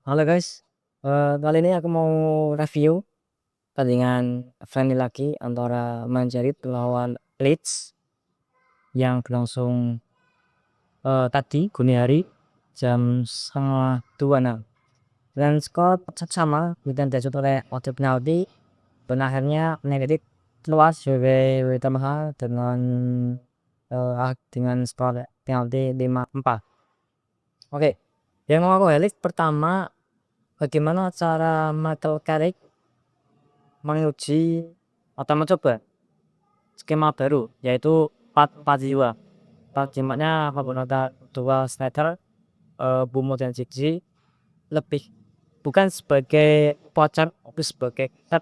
Halo guys, kali ini aku mau review pertandingan friendly lagi antara Manchester United lawan Leeds yang berlangsung tadi dini hari jam 1:30 dan skor sama kemudian diajukan oleh adu penalti dan akhirnya United keluar sebagai tambahan dengan skor penalti 5-4. Oke, yang mau aku highlight pertama bagaimana cara Michael Carrick menguji atau mencoba skema baru yaitu 4-4-2. 4-4-nya menggunakan dua striker, Bumo dan Ziggy lebih bukan sebagai poacher tapi sebagai third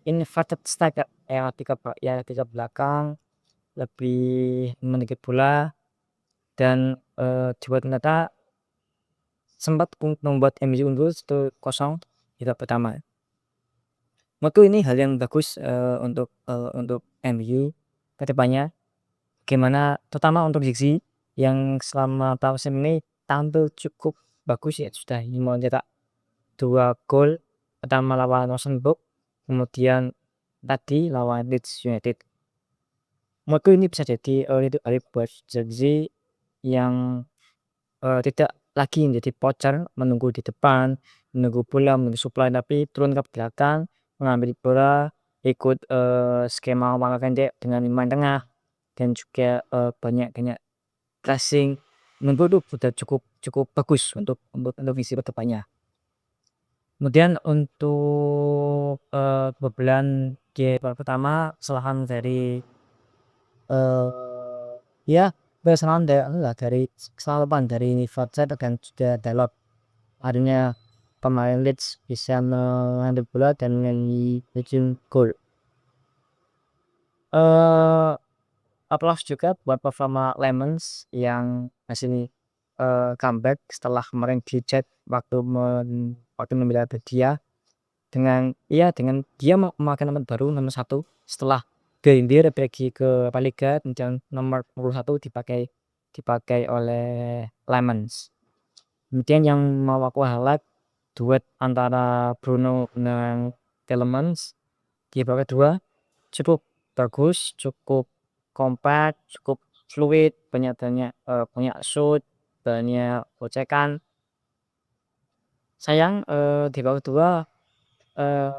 inverted striker yang tiga belakang lebih memiliki bola dan dibuat ternyata sempat membuat MU unggul 1-0 di babak pertama. Menurutku ini hal yang bagus untuk MU ke depannya. Gimana terutama untuk Ziggy yang selama musim ini tampil cukup bagus ya, sudah mencetak 2 gol, pertama lawan Rosenborg, kemudian tadi lawan Leeds United. Menurutku ini bisa jadi itu hari buat Ziggy yang tidak lagi menjadi poacher menunggu di depan, menunggu bola, menunggu supply, tapi turun ke belakang, mengambil bola, ikut skema jangka pendek dengan main tengah dan juga banyak pressing. Menurutku itu sudah cukup bagus untuk visi kedepannya. Kemudian untuk kebobolan di babak pertama kesalahan dari ya kesalahan dari kesalahan dari Fortsat dan juga Dalot. Akhirnya pemain Leeds bisa mengambil bola dan menjadi gol. Applause juga buat performa Lemons yang masih comeback setelah kemarin dicet waktu membela dia dengan dia memakai nomor baru, nomor 1 setelah Geindir pergi ke Liga dan nomor 21 dipakai oleh Lemons. Kemudian yang mau aku highlight duet antara Bruno dan Tielemans di babak kedua cukup bagus, cukup kompak, cukup fluid, banyak shoot, banyak gocekan. Sayang di babak kedua eh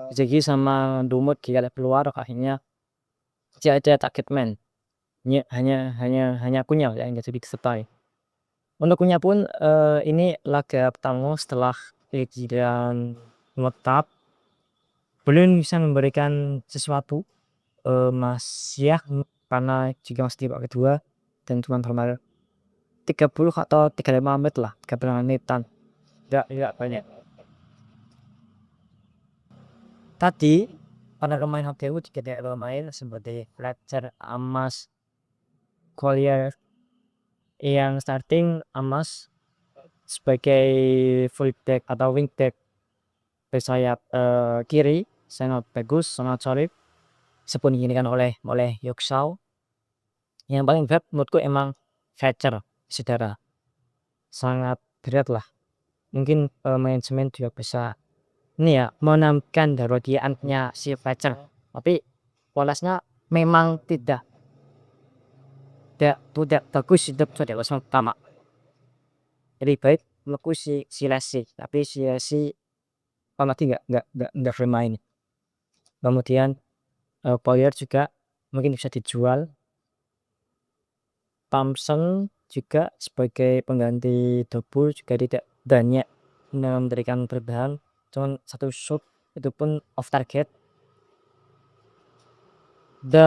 Ziggy sama Dumut tidak keluar, akhirnya tidak ada target man. Hanya Kunyah yang jadi disertai. Untuk Kunyah pun ini laga pertama setelah kejadian menetap belum bisa memberikan sesuatu masih karena jika masih di babak kedua dan cuma bermain 30 atau 35 menit lah, 35 menitan, tidak banyak. Tadi para pemain HPU juga tidak bermain seperti Fletcher, Amas, Collier yang starting. Amas sebagai fullback atau wingback bersayap kiri sangat bagus, sangat solid, meskipun diinikan oleh Yuksao. Yang paling berat menurutku emang Fletcher, saudara, sangat berat lah. Mungkin manajemen juga bisa ini ya menambahkan darodiannya si Fletcher, tapi kualitasnya memang tidak bagus itu sudah utama. Jadi baik menurutku si Lesi, tapi si Lesi mati nggak bermain. Kemudian Poyer juga mungkin bisa dijual. Thompson juga sebagai pengganti Dobur juga tidak banyak memberikan perubahan, cuman satu shoot itu pun off target. Dan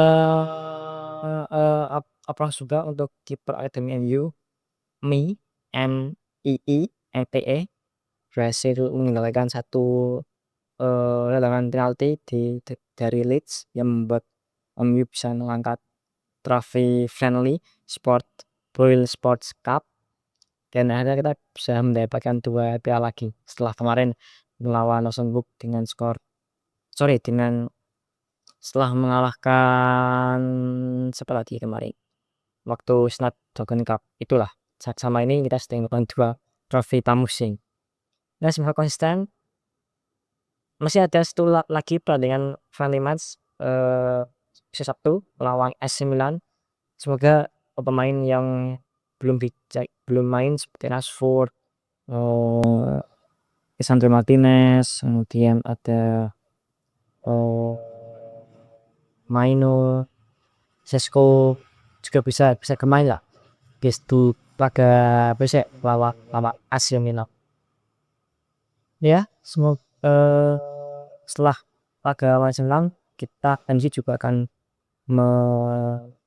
apa juga untuk kiper akademi MU MIE berhasil mengendalikan satu lelangan penalti dari Leeds yang membuat MU bisa mengangkat trofi friendly Royal Sports Cup dan akhirnya kita bisa mendapatkan 2 piala lagi setelah kemarin melawan Rosenborg setelah mengalahkan siapa lagi kemarin waktu Snapdragon Cup itulah. sama ini kita sedang melakukan 2 trofi pramusim. Dan semoga konsisten. Masih ada 1 lagi pertandingan friendly match besok Sabtu melawan AC Milan. Semoga pemain yang belum main seperti Rashford, Lisandro Martinez, kemudian ada Maino, Sesko juga bisa bermain lah di laga besok lawan AC Milan. Ya, semoga setelah laga lawan Milan kita juga akan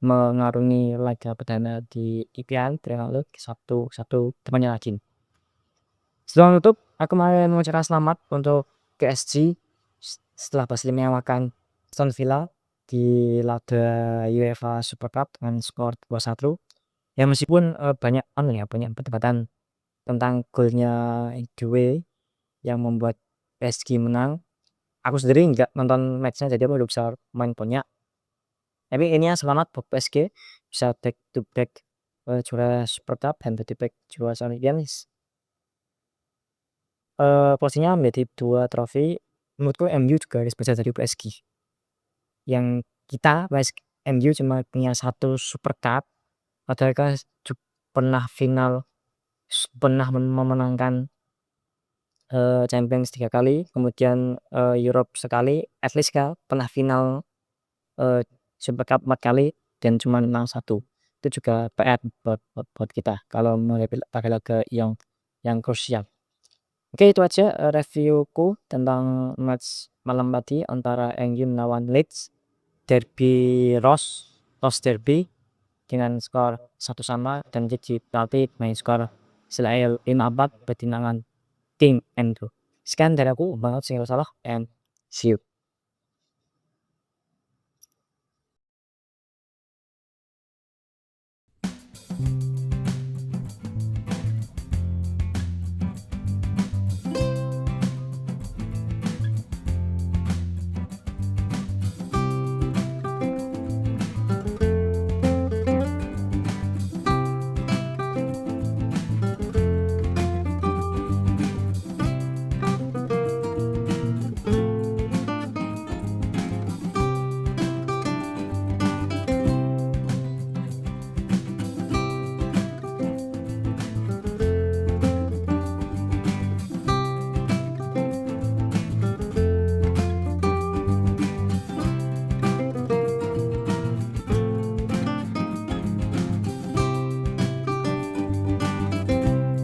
mengarungi laga perdana di IPL lalu Sabtu temannya lagi. Setelah tutup, aku mau mengucapkan selamat untuk PSG setelah berhasil mengalahkan Aston Villa di laga UEFA Super Cup dengan skor 2-1. Ya meskipun banyak perdebatan tentang golnya Gueye yang membuat PSG menang. Aku sendiri nggak nonton matchnya, jadi aku belum bisa main punya. Tapi ini selamat buat PSG bisa back to back juara Super Cup dan back to back juara Champions. Posisinya menjadi 2 trofi. Menurutku MU juga harus bisa dari PSG. Yang kita MU cuma punya 1 Super Cup, padahal pernah final, pernah memenangkan Champions 3 kali, kemudian Europe sekali, at least pernah final Super Cup 4 kali dan cuma menang 1. Itu juga PR buat kita kalau menghadapi laga yang krusial. Oke, itu aja reviewku tentang match malam tadi antara MU melawan Leeds, derby Ross Derby dengan skor 1-1 dan jadi penalti main skor Israel 5-4 bertinangan tim MU. Sekian dari aku, banget sih salah, and see you.